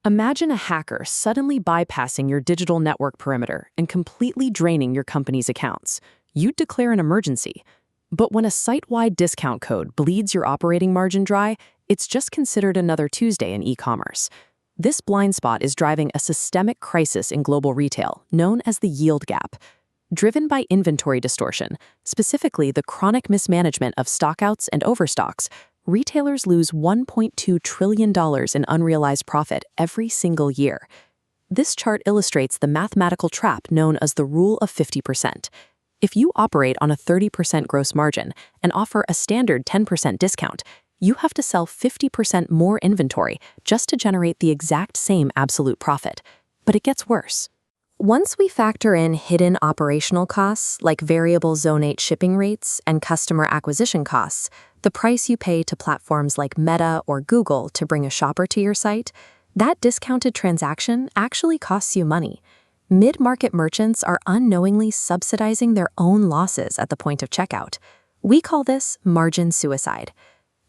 Imagine a hacker suddenly bypassing your digital network perimeter and completely draining your company's accounts. You'd declare an emergency. But when a site-wide discount code bleeds your operating margin dry, it's just considered another Tuesday in e-commerce. This blind spot is driving a systemic crisis in global retail, known as the yield gap. Driven by inventory distortion, specifically the chronic mismanagement of stockouts and overstocks, retailers lose $1.2 trillion in unrealized profit every single year. This chart illustrates the mathematical trap known as the rule of 50%. If you operate on a 30% gross margin and offer a standard 10% discount, you have to sell 50% more inventory just to generate the exact same absolute profit. But it gets worse. Once we factor in hidden operational costs like variable Zone 8 shipping rates and customer acquisition costs, the price you pay to platforms like Meta or Google to bring a shopper to your site, that discounted transaction actually costs you money. Mid-market merchants are unknowingly subsidizing their own losses at the point of checkout. We call this margin suicide.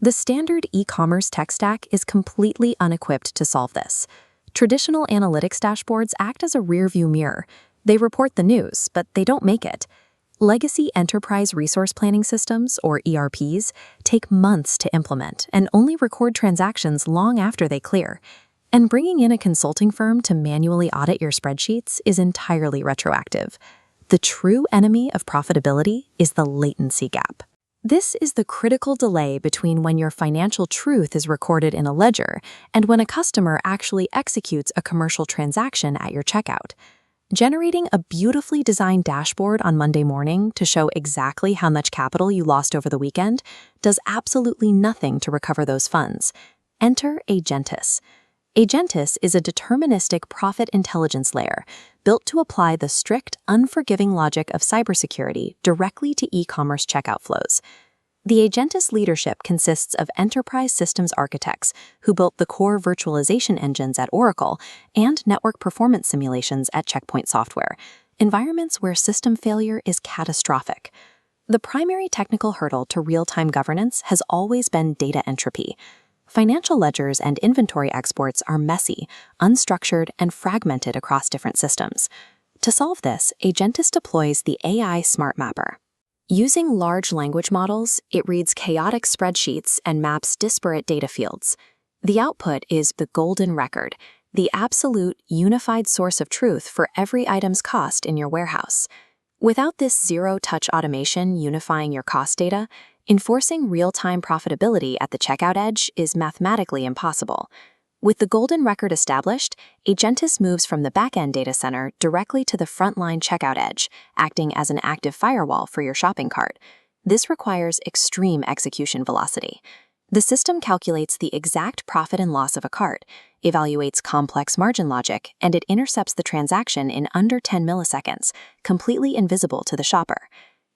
The standard e-commerce tech stack is completely unequipped to solve this. Traditional analytics dashboards act as a rearview mirror. They report the news, but they don't make it. Legacy enterprise resource planning systems, or ERPs, take months to implement and only record transactions long after they clear. And bringing in a consulting firm to manually audit your spreadsheets is entirely retroactive. The true enemy of profitability is the latency gap. This is the critical delay between when your financial truth is recorded in a ledger and when a customer actually executes a commercial transaction at your checkout. Generating a beautifully designed dashboard on Monday morning to show exactly how much capital you lost over the weekend does absolutely nothing to recover those funds. Enter AGENTIS. AGENTIS is a deterministic profit intelligence layer built to apply the strict, unforgiving logic of cybersecurity directly to e-commerce checkout flows. The AGENTIS leadership consists of enterprise systems architects who built the core virtualization engines at Oracle and network performance simulations at Checkpoint Software, environments where system failure is catastrophic. The primary technical hurdle to real-time governance has always been data entropy. Financial ledgers and inventory exports are messy, unstructured, and fragmented across different systems. To solve this, AGENTIS deploys the AI Smart Mapper. Using large language models, it reads chaotic spreadsheets and maps disparate data fields. The output is the golden record, the absolute unified source of truth for every item's cost in your warehouse. Without this zero-touch automation unifying your cost data, enforcing real-time profitability at the checkout edge is mathematically impossible. With the golden record established, AGENTIS moves from the back-end data center directly to the frontline checkout edge, acting as an active firewall for your shopping cart. This requires extreme execution velocity. The system calculates the exact profit and loss of a cart, evaluates complex margin logic, and it intercepts the transaction in under 10 milliseconds, completely invisible to the shopper.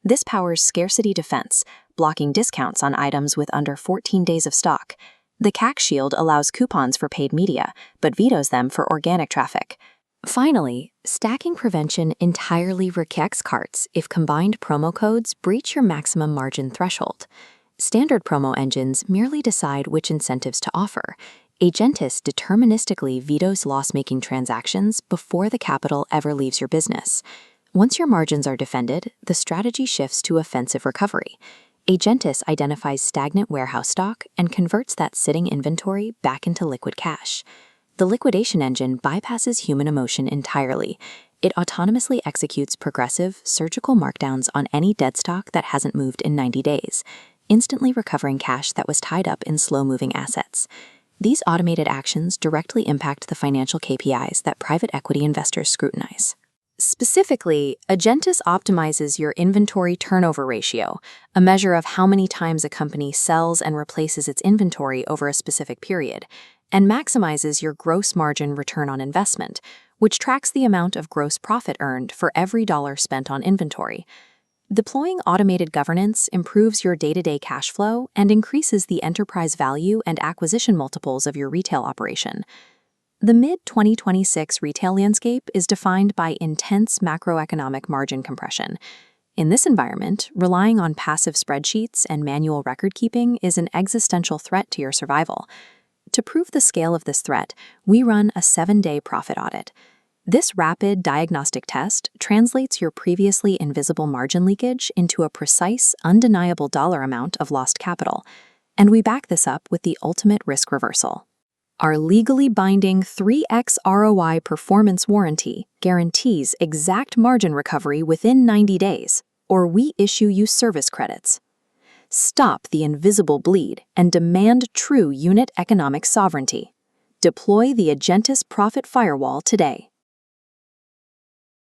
This powers scarcity defense, blocking discounts on items with under 14 days of stock. The CAC shield allows coupons for paid media, but vetoes them for organic traffic. Finally, stacking prevention entirely rejects carts if combined promo codes breach your maximum margin threshold. Standard promo engines merely decide which incentives to offer. AGENTIS deterministically vetoes loss-making transactions before the capital ever leaves your business. Once your margins are defended, the strategy shifts to offensive recovery. AGENTIS identifies stagnant warehouse stock and converts that sitting inventory back into liquid cash. The liquidation engine bypasses human emotion entirely. It autonomously executes progressive, surgical markdowns on any dead stock that hasn't moved in 90 days, instantly recovering cash that was tied up in slow-moving assets. These automated actions directly impact the financial KPIs that private equity investors scrutinize. Specifically, AGENTIS optimizes your inventory turnover ratio, a measure of how many times a company sells and replaces its inventory over a specific period, and maximizes your gross margin return on investment, which tracks the amount of gross profit earned for every dollar spent on inventory. Deploying automated governance improves your day-to-day cash flow and increases the enterprise value and acquisition multiples of your retail operation. The mid-2026 retail landscape is defined by intense macroeconomic margin compression. In this environment, relying on passive spreadsheets and manual record-keeping is an existential threat to your survival. To prove the scale of this threat, we run a 7-day profit audit. This rapid diagnostic test translates your previously invisible margin leakage into a precise, undeniable dollar amount of lost capital, and we back this up with the ultimate risk reversal. Our legally binding 3x ROI performance warranty guarantees exact margin recovery within 90 days, or we issue you service credits. Stop the invisible bleed and demand true unit economic sovereignty. Deploy the AGENTIS Profit Firewall today.